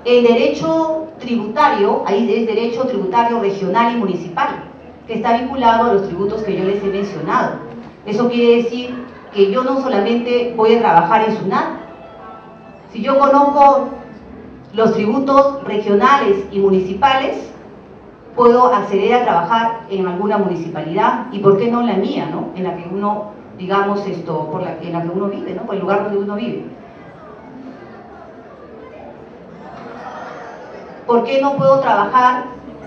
El derecho tributario, ahí es derecho tributario regional y municipal, que está vinculado a los tributos que yo les he mencionado. Eso quiere decir que yo no solamente voy a trabajar en SUNAT. Si yo conozco los tributos regionales y municipales, puedo acceder a trabajar en alguna municipalidad, y por qué no la mía, ¿no? En la que uno, digamos, en la que uno vive, ¿no? Por el lugar donde uno vive. ¿Por qué no puedo trabajar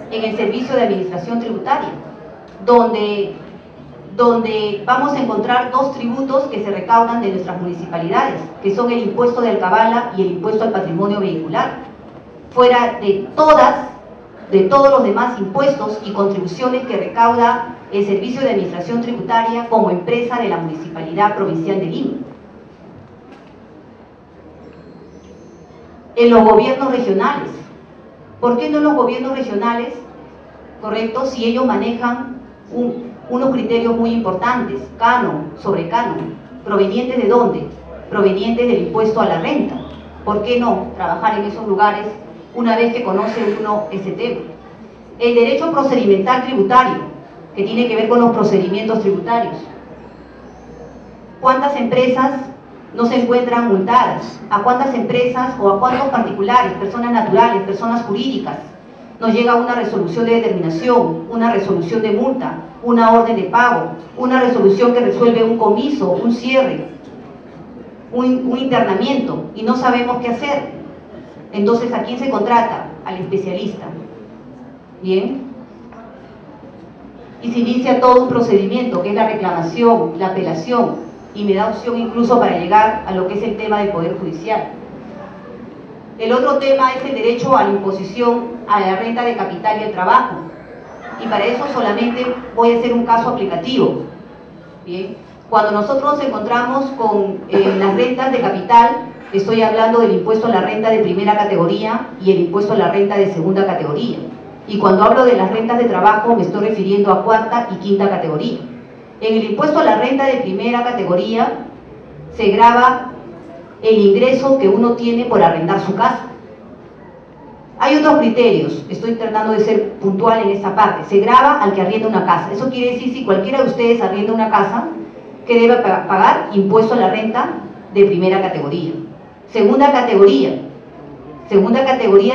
en el servicio de administración tributaria? Donde vamos a encontrar dos tributos que se recaudan de nuestras municipalidades, que son el impuesto de alcabala y el impuesto al patrimonio vehicular. Fuera de todos los demás impuestos y contribuciones que recauda el Servicio de Administración Tributaria como empresa de la Municipalidad Provincial de Lima. En los gobiernos regionales. ¿Por qué no en los gobiernos regionales? Correcto, si ellos manejan unos criterios muy importantes, canon, sobre canon, ¿provenientes de dónde? Provenientes del impuesto a la renta. ¿Por qué no trabajar en esos lugares una vez que conoce uno ese tema? El derecho procedimental tributario, que tiene que ver con los procedimientos tributarios. ¿Cuántas empresas no se encuentran multadas? ¿A cuántas empresas o a cuántos particulares, personas naturales, personas jurídicas, nos llega una resolución de determinación, una resolución de multa, una orden de pago, una resolución que resuelve un comiso, un cierre, un internamiento, y no sabemos qué hacer? Entonces, ¿a quién se contrata? Al especialista. ¿Bien? Y se inicia todo un procedimiento, que es la reclamación, la apelación, y me da opción incluso para llegar a lo que es el tema del Poder Judicial. El otro tema es el derecho a la imposición a la renta de capital y el trabajo, y para eso solamente voy a hacer un caso aplicativo. Bien, cuando nosotros nos encontramos con las rentas de capital, estoy hablando del impuesto a la renta de primera categoría y el impuesto a la renta de segunda categoría, y cuando hablo de las rentas de trabajo me estoy refiriendo a cuarta y quinta categoría. En el impuesto a la renta de primera categoría se grava el ingreso que uno tiene por arrendar su casa. Hay otros criterios, estoy tratando de ser puntual en esta parte. Se grava al que arrienda una casa. Eso quiere decir, si cualquiera de ustedes arrienda una casa, que debe pagar impuesto a la renta de primera categoría. Segunda categoría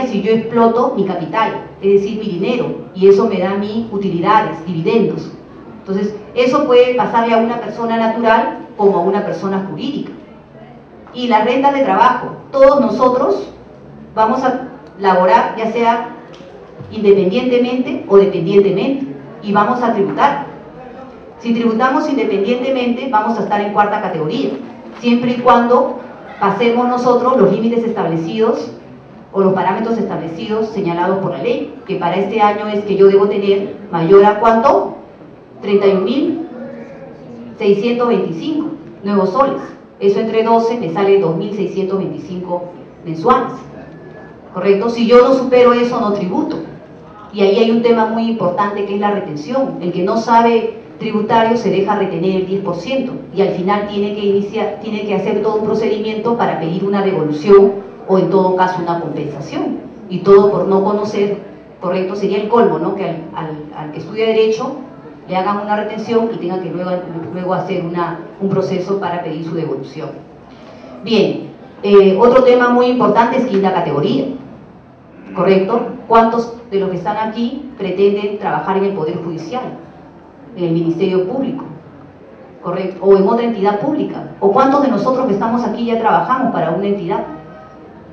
si yo exploto mi capital, es decir, mi dinero, y eso me da a mí utilidades, dividendos. Entonces, eso puede pasarle a una persona natural como a una persona jurídica. Y las rentas de trabajo, todos nosotros vamos a laborar, ya sea independientemente o dependientemente, y vamos a tributar. Si tributamos independientemente, vamos a estar en cuarta categoría, siempre y cuando pasemos nosotros los límites establecidos o los parámetros establecidos señalados por la ley, que para este año es que yo debo tener mayor a ¿cuánto? 31.625 nuevos soles. Eso entre 12 me sale 2.625 mensuales. ¿Correcto? Si yo no supero eso, no tributo. Y ahí hay un tema muy importante, que es la retención. El que no sabe tributario se deja retener el 10%, y al final tiene que hacer todo un procedimiento para pedir una devolución o en todo caso una compensación. Y todo por no conocer, ¿correcto? Sería el colmo, ¿no? Que al que estudia Derecho le hagan una retención y tenga que luego hacer un proceso para pedir su devolución. Bien, otro tema muy importante es quinta categoría, ¿correcto? ¿Cuántos de los que están aquí pretenden trabajar en el Poder Judicial, en el Ministerio Público, ¿correcto? O en otra entidad pública? ¿O cuántos de nosotros que estamos aquí ya trabajamos para una entidad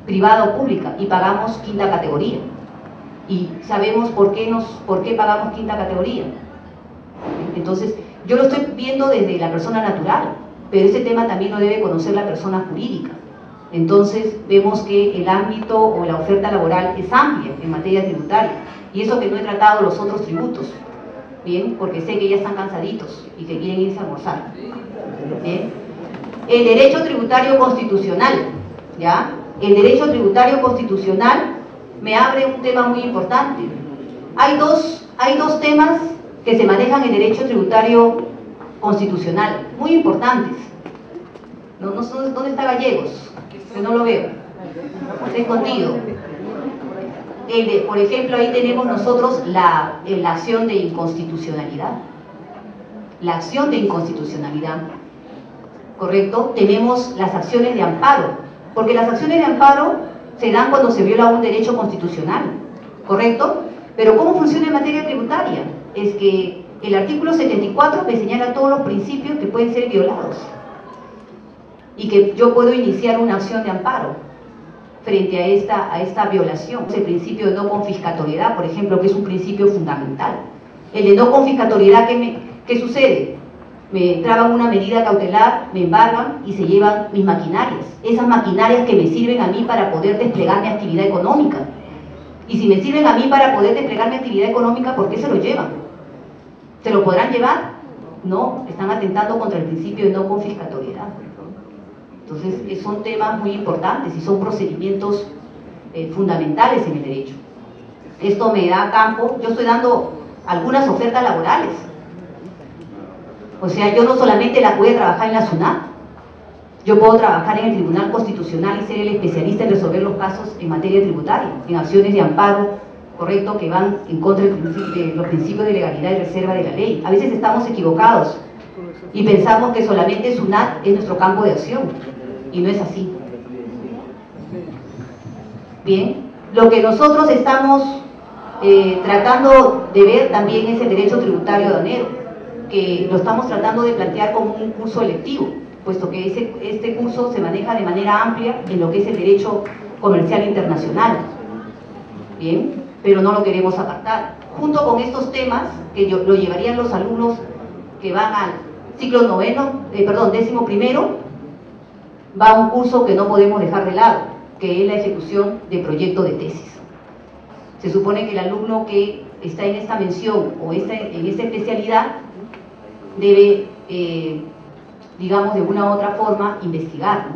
privada o pública y pagamos quinta categoría? Y sabemos por qué pagamos quinta categoría. Entonces, yo lo estoy viendo desde la persona natural, pero ese tema también lo debe conocer la persona jurídica. Entonces, vemos que el ámbito o la oferta laboral es amplia en materia tributaria, y eso que no he tratado los otros tributos, ¿bien? Porque sé que ya están cansaditos y que quieren irse a almorzar, ¿bien? El derecho tributario constitucional, ¿ya? El derecho tributario constitucional me abre un tema muy importante. Hay dos temas que se manejan en derecho tributario constitucional, muy importantes. ¿Dónde está Gallegos? Que no lo veo. Está escondido. Por ejemplo, ahí tenemos nosotros la acción de inconstitucionalidad. La acción de inconstitucionalidad, ¿correcto? Tenemos las acciones de amparo, porque las acciones de amparo se dan cuando se viola un derecho constitucional, ¿correcto? Pero ¿cómo funciona en materia tributaria? Es que el artículo 74 me señala todos los principios que pueden ser violados y que yo puedo iniciar una acción de amparo frente a esta violación. El principio de no confiscatoriedad, por ejemplo, que es un principio fundamental. El de no confiscatoriedad, ¿qué sucede? Me traban una medida cautelar, me embargan y se llevan mis maquinarias. Esas maquinarias que me sirven a mí para poder desplegar mi actividad económica. Y si me sirven a mí para poder desplegar mi actividad económica, ¿por qué se lo llevan? ¿Se lo podrán llevar? No, están atentando contra el principio de no confiscatoriedad. Entonces, son temas muy importantes y son procedimientos fundamentales en el derecho. Esto me da campo, yo estoy dando algunas ofertas laborales. O sea, yo no solamente voy a trabajar en la SUNAT, yo puedo trabajar en el Tribunal Constitucional y ser el especialista en resolver los casos en materia tributaria, en acciones de amparo, correcto, que van en contra de los principios de legalidad y reserva de la ley. A veces estamos equivocados y pensamos que solamente SUNAT es nuestro campo de acción, y no es así. Bien, lo que nosotros estamos tratando de ver también es el derecho tributario aduanero, que lo estamos tratando de plantear como un curso electivo, puesto que este curso se maneja de manera amplia en lo que es el derecho comercial internacional. Bien, pero no lo queremos apartar. Junto con estos temas, que lo llevarían los alumnos que van al ciclo décimo primero, va un curso que no podemos dejar de lado, que es la ejecución de proyecto de tesis. Se supone que el alumno que está en esta mención o en esta especialidad debe, digamos, de una u otra forma, investigar, ¿no?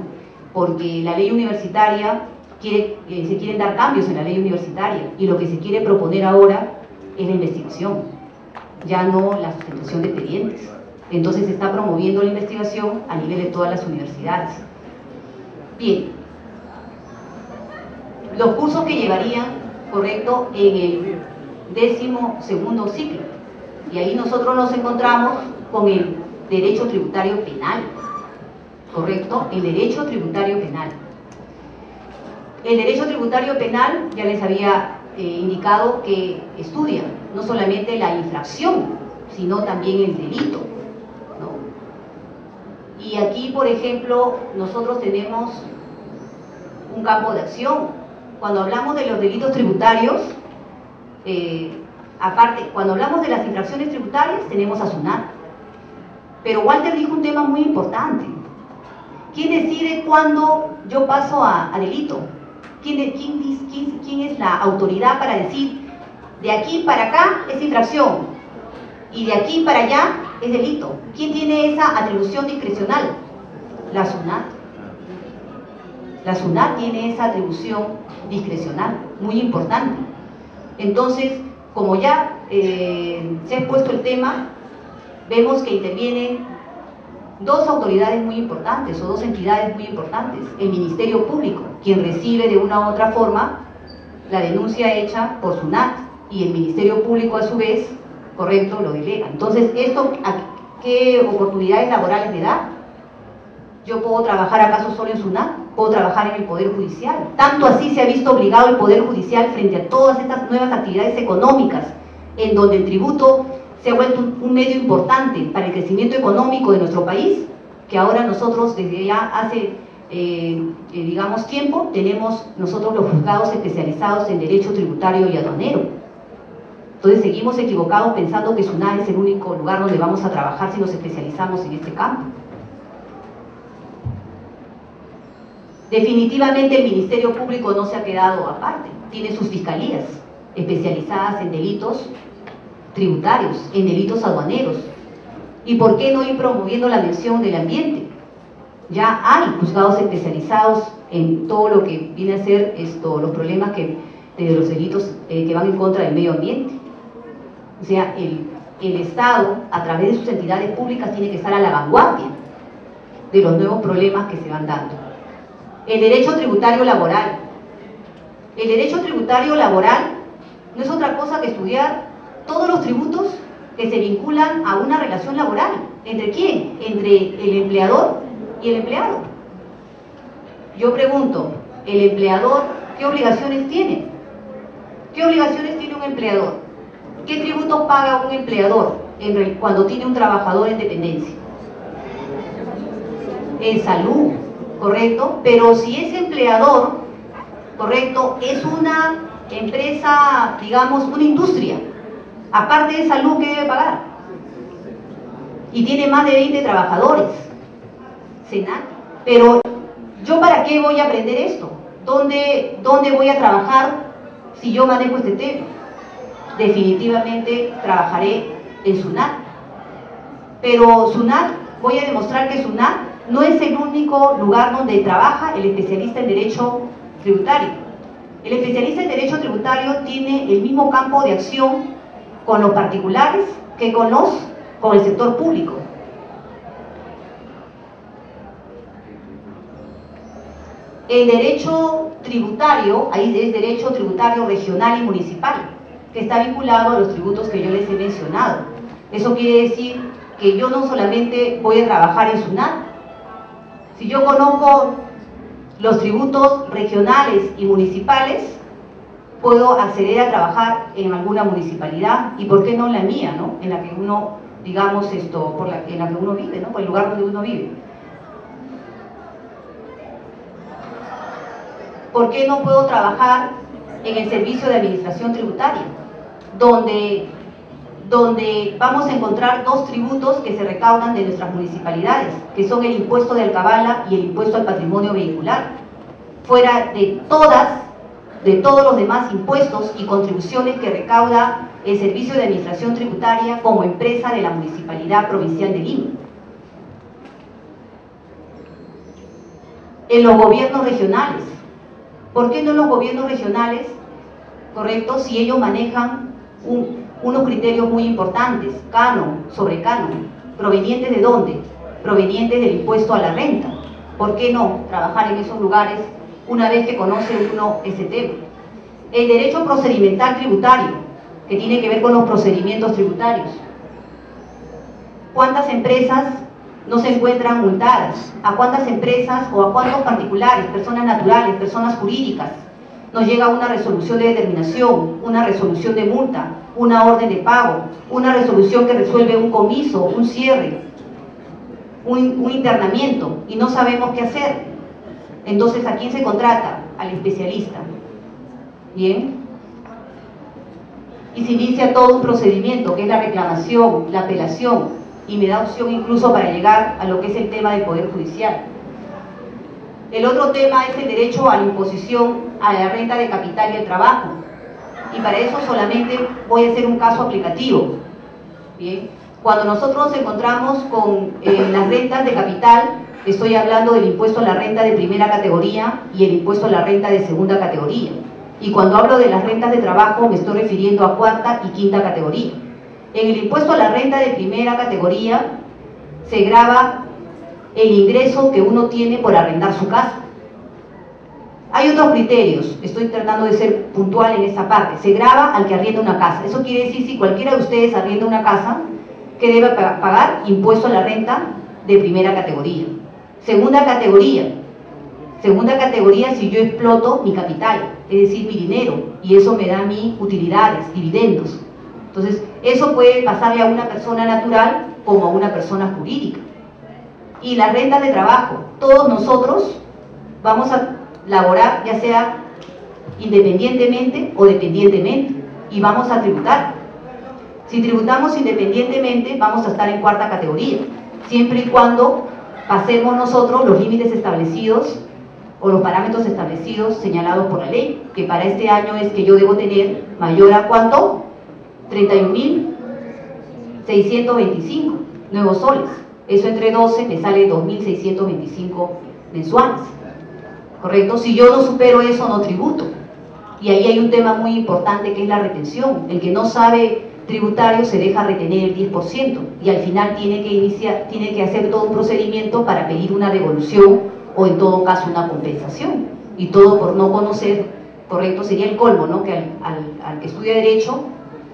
Porque la ley universitaria se quieren dar cambios en la ley universitaria y lo que se quiere proponer ahora es la investigación, ya no la sustentación de expedientes. Entonces se está promoviendo la investigación a nivel de todas las universidades. Bien, los cursos que llevarían, correcto, en el 12º ciclo, y ahí nosotros nos encontramos con el derecho tributario penal, correcto, el derecho tributario penal. El derecho tributario penal, ya les había indicado que estudia no solamente la infracción, sino también el delito, ¿no? Y aquí, por ejemplo, nosotros tenemos un campo de acción. Cuando hablamos de los delitos tributarios, aparte, cuando hablamos de las infracciones tributarias, tenemos a SUNAT. Pero Walter dijo un tema muy importante. ¿Quién decide cuándo yo paso a delito? ¿Quién es la autoridad para decir de aquí para acá es infracción y de aquí para allá es delito? ¿Quién tiene esa atribución discrecional? La SUNAT. La SUNAT tiene esa atribución discrecional, muy importante. Entonces, como ya se ha expuesto el tema, vemos que intervienen dos autoridades muy importantes o dos entidades muy importantes. El Ministerio Público, quien recibe de una u otra forma la denuncia hecha por SUNAT, y el Ministerio Público a su vez, correcto, lo delega. Entonces, ¿esto qué oportunidades laborales me da? ¿Yo puedo trabajar acaso solo en SUNAT? ¿Puedo trabajar en el Poder Judicial? Tanto así se ha visto obligado el Poder Judicial frente a todas estas nuevas actividades económicas, en donde el tributo se ha vuelto un medio importante para el crecimiento económico de nuestro país, que ahora nosotros desde ya hace, digamos, tiempo, tenemos nosotros los juzgados especializados en derecho tributario y aduanero. Entonces seguimos equivocados pensando que SUNAT es el único lugar donde vamos a trabajar si nos especializamos en este campo. Definitivamente el Ministerio Público no se ha quedado aparte, tiene sus fiscalías especializadas en delitos tributarios, en delitos aduaneros. ¿Y por qué no ir promoviendo la mención del ambiente? Ya hay juzgados especializados en todo lo que viene a ser los problemas de los delitos que van en contra del medio ambiente. O sea, el Estado, a través de sus entidades públicas, tiene que estar a la vanguardia de los nuevos problemas que se van dando. El derecho tributario laboral. El derecho tributario laboral no es otra cosa que estudiar todos los tributos que se vinculan a una relación laboral. ¿Entre quién? Entre el empleador y el empleado. Yo pregunto, ¿el empleador qué obligaciones tiene? ¿Qué obligaciones tiene un empleador? ¿Qué tributos paga un empleador cuando tiene un trabajador en dependencia? En salud, ¿correcto? Pero si ese empleador, ¿correcto?, es una empresa, digamos, una industria, aparte de salud, ¿qué debe pagar? Y tiene más de 20 trabajadores. SENAC. Pero, ¿yo para qué voy a aprender esto? ¿Dónde voy a trabajar si yo manejo este tema? Definitivamente trabajaré en SUNAT. Pero SUNAT, voy a demostrar que SUNAT no es el único lugar donde trabaja el especialista en derecho tributario. El especialista en derecho tributario tiene el mismo campo de acción con los particulares que con el sector público. El derecho tributario, ahí es derecho tributario regional y municipal, que está vinculado a los tributos que yo les he mencionado. Eso quiere decir que yo no solamente voy a trabajar en SUNAT. Si yo conozco los tributos regionales y municipales, puedo acceder a trabajar en alguna municipalidad, y por qué no la mía, ¿no? En la que uno, digamos, en la que uno vive, ¿no? Por el lugar donde uno vive. ¿Por qué no puedo trabajar en el servicio de administración tributaria? Donde vamos a encontrar dos tributos que se recaudan de nuestras municipalidades, que son el impuesto de alcabala y el impuesto al patrimonio vehicular. Fuera de todos los demás impuestos y contribuciones que recauda el Servicio de Administración Tributaria como empresa de la Municipalidad Provincial de Lima. En los gobiernos regionales. ¿Por qué no en los gobiernos regionales, correcto, si ellos manejan unos criterios muy importantes, canon, sobre canon, provenientes de dónde? Provenientes del impuesto a la renta. ¿Por qué no trabajar en esos lugares una vez que conoce uno ese tema? El derecho procedimental tributario, que tiene que ver con los procedimientos tributarios. ¿Cuántas empresas no se encuentran multadas? ¿A cuántas empresas o a cuántos particulares, personas naturales, personas jurídicas, nos llega una resolución de determinación, una resolución de multa, una orden de pago, una resolución que resuelve un comiso, un cierre, un internamiento, y no sabemos qué hacer? Entonces, ¿a quién se contrata? Al especialista. ¿Bien? Y se inicia todo un procedimiento, que es la reclamación, la apelación, y me da opción incluso para llegar a lo que es el tema del Poder Judicial. El otro tema es el derecho a la imposición a la renta de capital y el trabajo. Y para eso solamente voy a hacer un caso aplicativo. ¿Bien? Cuando nosotros nos encontramos con las rentas de capital, estoy hablando del impuesto a la renta de primera categoría y el impuesto a la renta de segunda categoría. Y cuando hablo de las rentas de trabajo, me estoy refiriendo a cuarta y quinta categoría. En el impuesto a la renta de primera categoría se grava el ingreso que uno tiene por arrendar su casa. Hay otros criterios, estoy tratando de ser puntual en esa parte. Se grava al que arrienda una casa. Eso quiere decir, si cualquiera de ustedes arrienda una casa, que debe pagar impuesto a la renta de primera categoría. Segunda categoría si yo exploto mi capital, es decir, mi dinero, y eso me da mis utilidades, dividendos. Entonces, eso puede pasarle a una persona natural como a una persona jurídica. Y las rentas de trabajo, todos nosotros vamos a laborar, ya sea independientemente o dependientemente, y vamos a tributar. Si tributamos independientemente, vamos a estar en cuarta categoría, siempre y cuando pasemos nosotros los límites establecidos o los parámetros establecidos señalados por la ley, que para este año es que yo debo tener mayor a ¿cuánto? 31.625 nuevos soles. Eso entre 12 me sale 2.625 mensuales, ¿correcto? Si yo no supero eso, no tributo. Y ahí hay un tema muy importante, que es la retención. El que no sabe tributario se deja retener el 10%, y al final tiene que hacer todo un procedimiento para pedir una devolución o en todo caso una compensación, y todo por no conocer correcto, sería el colmo, ¿no? Que al que estudia Derecho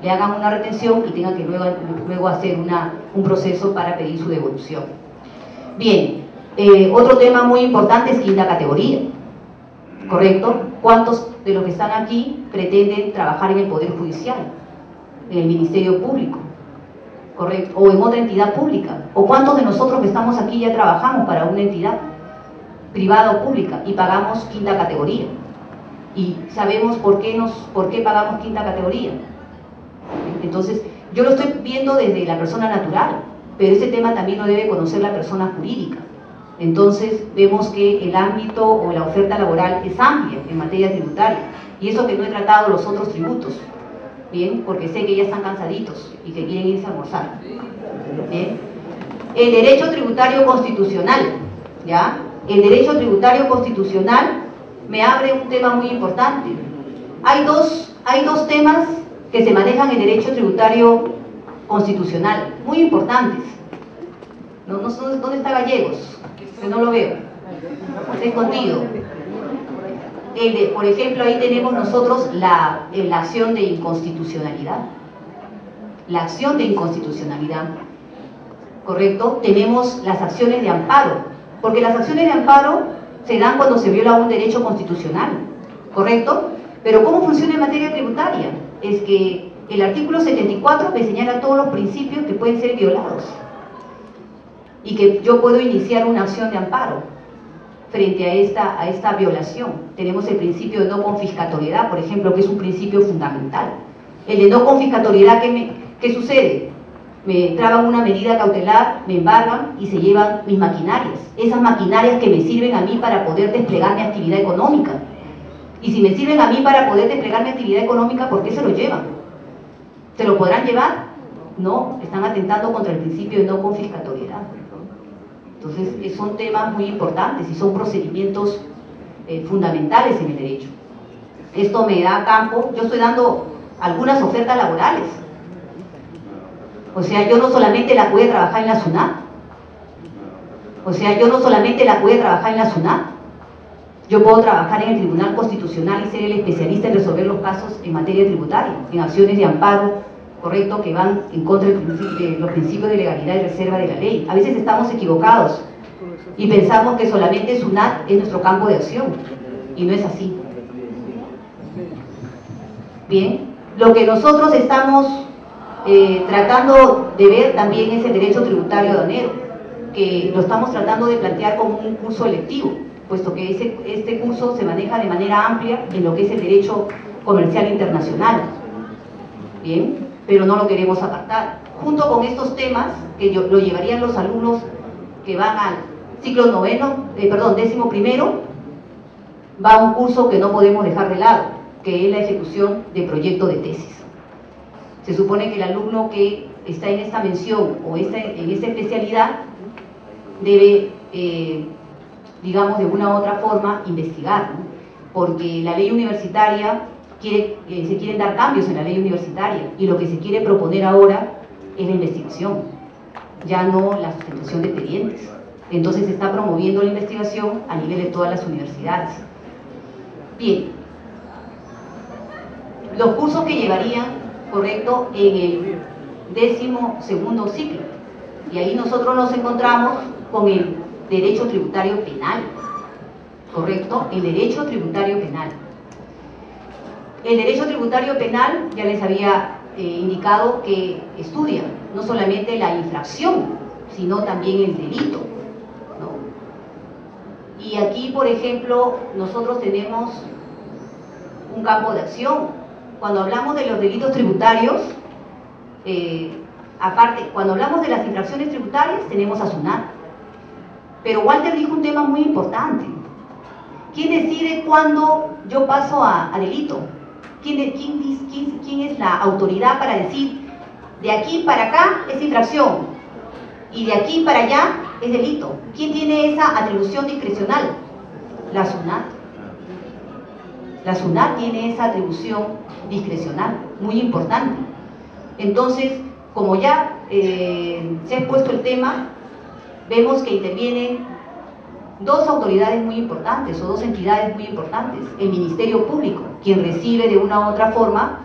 le hagan una retención y tenga que luego hacer un proceso para pedir su devolución. Bien, otro tema muy importante es quinta categoría, ¿correcto? ¿Cuántos de los que están aquí pretenden trabajar en el Poder Judicial, en el Ministerio Público, ¿correcto? O en otra entidad pública? ¿O cuántos de nosotros que estamos aquí ya trabajamos para una entidad privada o pública y pagamos quinta categoría? Y sabemos por qué pagamos quinta categoría. Entonces, yo lo estoy viendo desde la persona natural, pero ese tema también lo debe conocer la persona jurídica. Entonces, vemos que el ámbito o la oferta laboral es amplia en materia tributaria, y eso que no he tratado los otros tributos, ¿bien? Porque sé que ya están cansaditos y que quieren irse a almorzar, ¿bien? El derecho tributario constitucional, ¿ya? El derecho tributario constitucional me abre un tema muy importante. Hay dos temas que se manejan en derecho tributario constitucional, muy importantes. No sé dónde está Gallegos, que no lo veo, está escondido. Por ejemplo, ahí tenemos nosotros la acción de inconstitucionalidad. La acción de inconstitucionalidad, ¿correcto? Tenemos las acciones de amparo, porque las acciones de amparo se dan cuando se viola un derecho constitucional, ¿correcto? Pero ¿cómo funciona en materia tributaria? Es que el artículo 74 me señala todos los principios que pueden ser violados y que yo puedo iniciar una acción de amparo frente a esta violación. Tenemos el principio de no confiscatoriedad, por ejemplo, que es un principio fundamental. El de no confiscatoriedad, ¿qué sucede? Me traban una medida cautelar, me embargan y se llevan mis maquinarias. Esas maquinarias que me sirven a mí para poder desplegar mi actividad económica. Y si me sirven a mí para poder desplegar mi actividad económica, ¿por qué se lo llevan? ¿Se lo podrán llevar? No, están atentando contra el principio de no confiscatoriedad. Entonces, son temas muy importantes y son procedimientos fundamentales en el derecho. Esto me da campo, yo estoy dando algunas ofertas laborales. O sea, yo no solamente la pude trabajar en la SUNAT. Yo puedo trabajar en el Tribunal Constitucional y ser el especialista en resolver los casos en materia tributaria, en acciones de amparo, correcto, que van en contra de los principios de legalidad y reserva de la ley. A veces estamos equivocados y pensamos que solamente SUNAT es nuestro campo de acción, y no es así. Bien, lo que nosotros estamos tratando de ver también es el derecho tributario aduanero, que lo estamos tratando de plantear como un curso electivo, puesto que este curso se maneja de manera amplia en lo que es el derecho comercial internacional. Bien, pero no lo queremos apartar. Junto con estos temas, que lo llevarían los alumnos que van al ciclo décimo primero, va un curso que no podemos dejar de lado, que es la ejecución de proyecto de tesis. Se supone que el alumno que está en esta mención o en esta especialidad debe, digamos, de una u otra forma, investigar, ¿no? Porque la ley universitaria se quieren dar cambios en la ley universitaria, y lo que se quiere proponer ahora es la investigación, ya no la sustentación de expedientes. Entonces se está promoviendo la investigación a nivel de todas las universidades. Bien, los cursos que llevarían, correcto, en el 12º ciclo, y ahí nosotros nos encontramos con el derecho tributario penal, correcto, el derecho tributario penal. El derecho tributario penal, ya les había indicado que estudia no solamente la infracción, sino también el delito, ¿no? Y aquí, por ejemplo, nosotros tenemos un campo de acción. Cuando hablamos de los delitos tributarios, aparte, cuando hablamos de las infracciones tributarias, tenemos a SUNAT. Pero Walter dijo un tema muy importante. ¿Quién decide cuándo yo paso a delito? ¿Quién es la autoridad para decir de aquí para acá es infracción y de aquí para allá es delito? ¿Quién tiene esa atribución discrecional? La SUNAT. La SUNAT tiene esa atribución discrecional, muy importante. Entonces, como ya se ha expuesto el tema, vemos que intervienen dos autoridades muy importantes o dos entidades muy importantes. El Ministerio Público, quien recibe de una u otra forma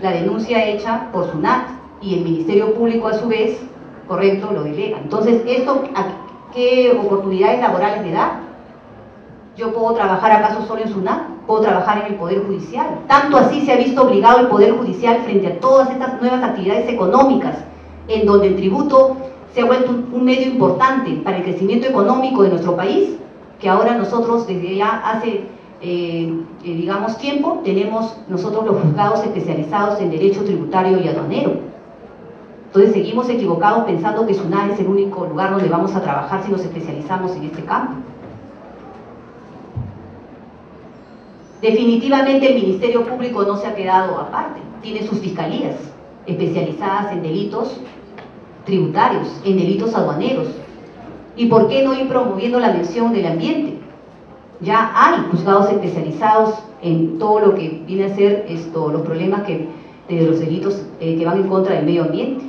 la denuncia hecha por SUNAT, y el Ministerio Público a su vez, correcto, lo delega. Entonces, ¿esto qué oportunidades laborales me da? ¿Yo puedo trabajar acaso solo en SUNAT? ¿Puedo trabajar en el Poder Judicial? Tanto así se ha visto obligado el Poder Judicial frente a todas estas nuevas actividades económicas, en donde el tributo se ha vuelto un medio importante para el crecimiento económico de nuestro país, que ahora nosotros desde ya hace, digamos, tiempo, tenemos nosotros los juzgados especializados en derecho tributario y aduanero. Entonces seguimos equivocados pensando que SUNAT es el único lugar donde vamos a trabajar si nos especializamos en este campo. Definitivamente el Ministerio Público no se ha quedado aparte, tiene sus fiscalías especializadas en delitos tributarios, en delitos aduaneros. ¿Y por qué no ir promoviendo la mención del ambiente? Ya hay juzgados especializados en todo lo que viene a ser los problemas de los delitos que van en contra del medio ambiente.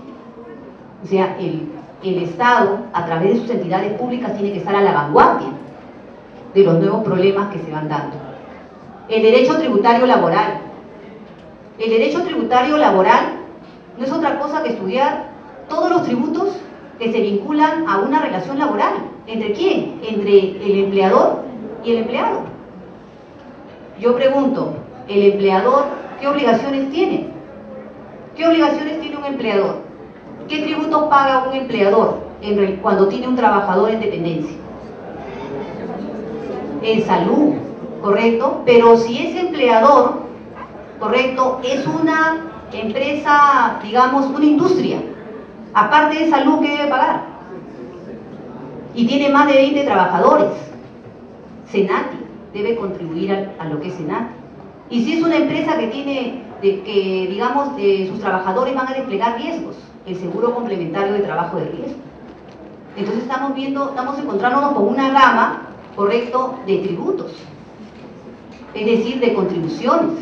O sea, el Estado, a través de sus entidades públicas, tiene que estar a la vanguardia de los nuevos problemas que se van dando. El derecho tributario laboral. El derecho tributario laboral no es otra cosa que estudiar todos los tributos que se vinculan a una relación laboral. ¿Entre quién? Entre el empleador y el empleado. Yo pregunto, ¿el empleador qué obligaciones tiene? ¿Qué obligaciones tiene un empleador? ¿Qué tributos paga un empleador cuando tiene un trabajador en dependencia? En salud, ¿correcto? Pero si ese empleador, ¿correcto?, es una empresa, digamos, una industria, aparte de salud, ¿qué debe pagar? Y tiene más de 20 trabajadores. SENATI debe contribuir a lo que es SENATI. Y si es una empresa que tiene, digamos, sus trabajadores van a desplegar riesgos, el seguro complementario de trabajo de riesgo. Entonces estamos encontrándonos con una gama, correcto, de tributos, es decir, de contribuciones,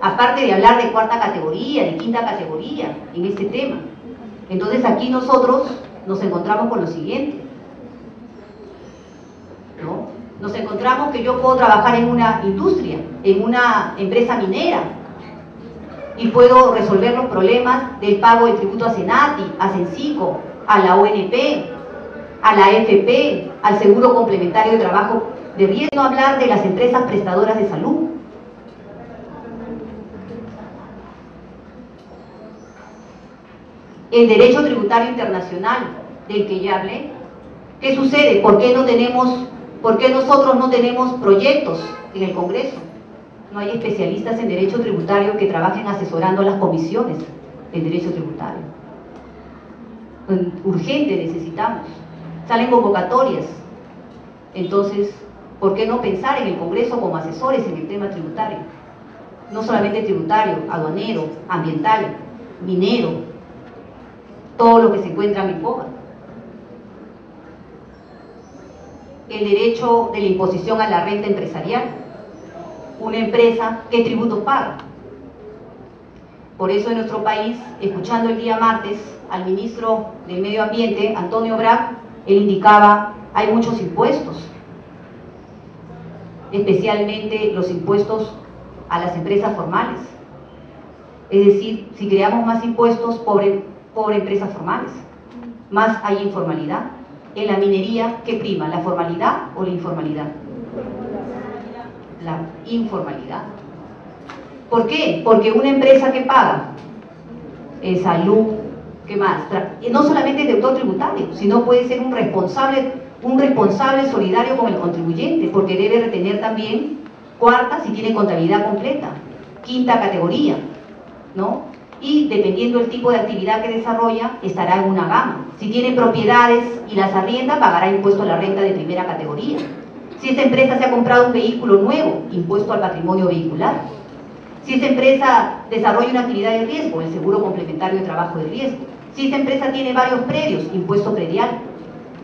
aparte de hablar de cuarta categoría, de quinta categoría en este tema. Entonces aquí nosotros nos encontramos con lo siguiente, ¿no? Nos encontramos que yo puedo trabajar en una industria, en una empresa minera, y puedo resolver los problemas del pago de tributo a SENATI, a CENCICO, a la ONP, a la AFP, al seguro complementario de trabajo de riesgo, no hablar de las empresas prestadoras de salud. El derecho tributario internacional, del que ya hablé. ¿Qué sucede? ¿Por qué nosotros no tenemos proyectos en el Congreso? No hay especialistas en derecho tributario que trabajen asesorando a las comisiones en derecho tributario. Urgente necesitamos. Salen convocatorias. Entonces, ¿por qué no pensar en el Congreso como asesores en el tema tributario? No solamente tributario, aduanero, ambiental, minero, todo lo que se encuentra en mi boca. El derecho de la imposición a la renta empresarial. Una empresa, ¿qué tributos paga? Por eso en nuestro país, escuchando el día martes al ministro del Medio Ambiente, Antonio Brag, él indicaba, hay muchos impuestos, especialmente los impuestos a las empresas formales. Es decir, si creamos más impuestos, pobre empresas formales, más hay informalidad. En la minería, ¿qué prima? ¿La formalidad o la informalidad? La informalidad. ¿Por qué? Porque una empresa que paga salud, ¿qué más? No solamente deudor tributario, sino puede ser un responsable solidario con el contribuyente, porque debe retener también cuarta si tiene contabilidad completa, quinta categoría, ¿no? Y dependiendo del tipo de actividad que desarrolla, estará en una gama. Si tiene propiedades y las arrienda, pagará impuesto a la renta de primera categoría. Si esta empresa se ha comprado un vehículo nuevo, impuesto al patrimonio vehicular. Si esta empresa desarrolla una actividad de riesgo, el seguro complementario de trabajo de riesgo. Si esta empresa tiene varios predios, impuesto predial.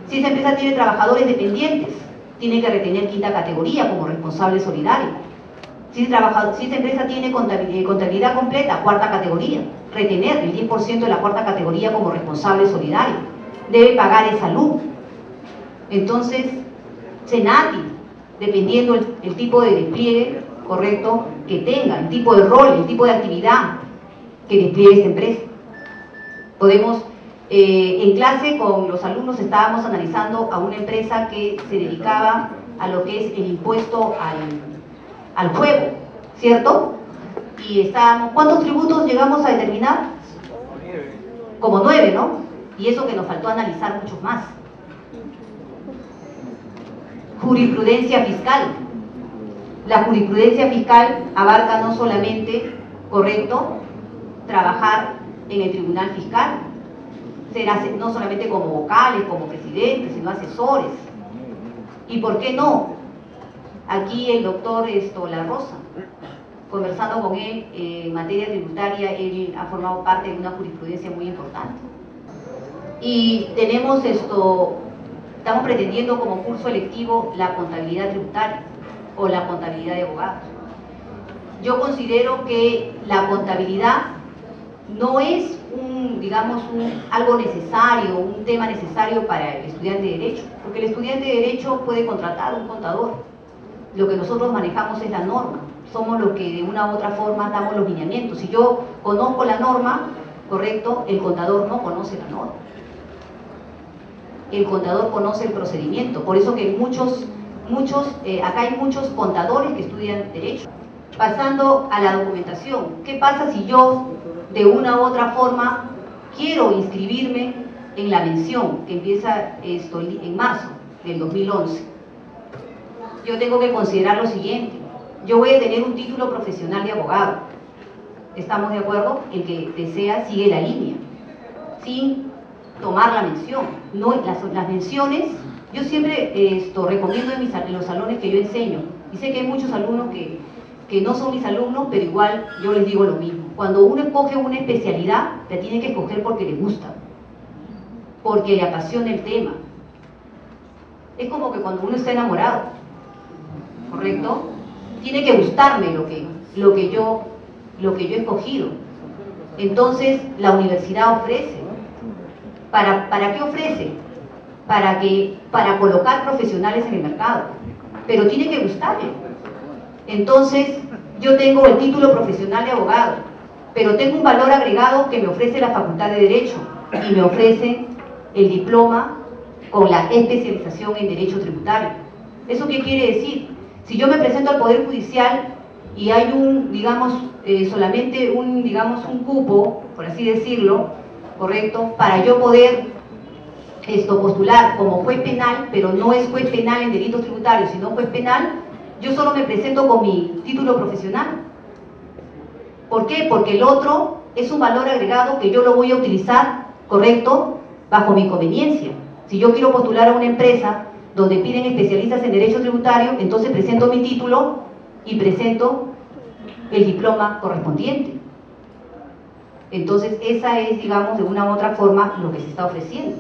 Si esta empresa tiene trabajadores dependientes, tiene que retener quinta categoría como responsable solidario. Si esta empresa tiene contabilidad completa, cuarta categoría, retener el 10% de la cuarta categoría como responsable solidario. Debe pagar en salud. Entonces, Senati, dependiendo el tipo de despliegue, correcto, que tenga, el tipo de rol, el tipo de actividad que despliegue esta empresa. Podemos, en clase con los alumnos estábamos analizando a una empresa que se dedicaba a lo que es el impuesto al juego, ¿cierto? Y estábamos, ¿cuántos tributos llegamos a determinar? Como 9, ¿no? Y eso que nos faltó analizar muchos más. Jurisprudencia fiscal. La jurisprudencia fiscal abarca no solamente, correcto, trabajar en el tribunal fiscal, ser no solamente como vocales, como presidentes, sino asesores. ¿Y por qué no? Aquí el doctor La Rosa, conversando con él en materia tributaria, él ha formado parte de una jurisprudencia muy importante. Y tenemos estamos pretendiendo como curso electivo la contabilidad tributaria o la contabilidad de abogados. Yo considero que la contabilidad no es algo necesario, un tema necesario para el estudiante de Derecho, porque el estudiante de Derecho puede contratar un contador. Lo que nosotros manejamos es la norma, somos los que de una u otra forma damos los lineamientos. Si yo conozco la norma, correcto, el contador no conoce la norma. El contador conoce el procedimiento, por eso que acá hay muchos contadores que estudian Derecho. Pasando a la documentación, ¿qué pasa si yo de una u otra forma quiero inscribirme en la mención que empieza en marzo del 2011? Yo tengo que considerar lo siguiente: yo voy a tener un título profesional de abogado, ¿estamos de acuerdo? El que desea sigue la línea, sin tomar la mención. No, las menciones, yo siempre recomiendo en los salones que yo enseño, y sé que hay muchos alumnos que no son mis alumnos, pero igual yo les digo lo mismo. Cuando uno escoge una especialidad, la tiene que escoger porque le gusta, porque le apasiona el tema. Es como que cuando uno está enamorado, ¿correcto? Tiene que gustarme lo que yo he escogido. Entonces, la universidad ofrece. ¿Para qué ofrece? Para colocar profesionales en el mercado, pero tiene que gustarle. Entonces, yo tengo el título profesional de abogado, pero tengo un valor agregado que me ofrece la Facultad de Derecho y me ofrece el diploma con la especialización en Derecho Tributario. ¿Eso qué quiere decir? Si yo me presento al Poder Judicial y hay solamente un cupo, por así decirlo, ¿correcto?, para yo poder postular como juez penal, pero no es juez penal en delitos tributarios, sino juez penal, yo solo me presento con mi título profesional. ¿Por qué? Porque el otro es un valor agregado que yo lo voy a utilizar, ¿correcto?, bajo mi conveniencia. Si yo quiero postular a una empresa donde piden especialistas en derecho tributario, entonces presento mi título y presento el diploma correspondiente. Entonces esa es, de una u otra forma, lo que se está ofreciendo.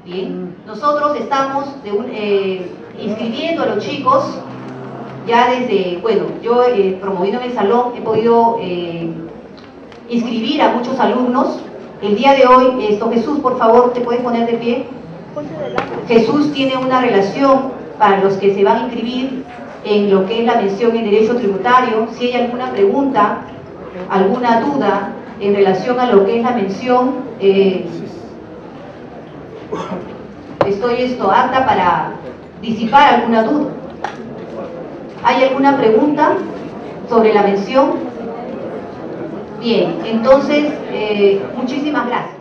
Bien, nosotros estamos inscribiendo a los chicos ya desde, yo promoviendo en el salón he podido inscribir a muchos alumnos. El día de hoy, Jesús, por favor, ¿te puedes poner de pie? Jesús tiene una relación para los que se van a inscribir en lo que es la mención en Derecho Tributario. Si hay alguna pregunta, alguna duda en relación a lo que es la mención, estoy apta para disipar alguna duda. ¿Hay alguna pregunta sobre la mención? Bien, entonces, muchísimas gracias.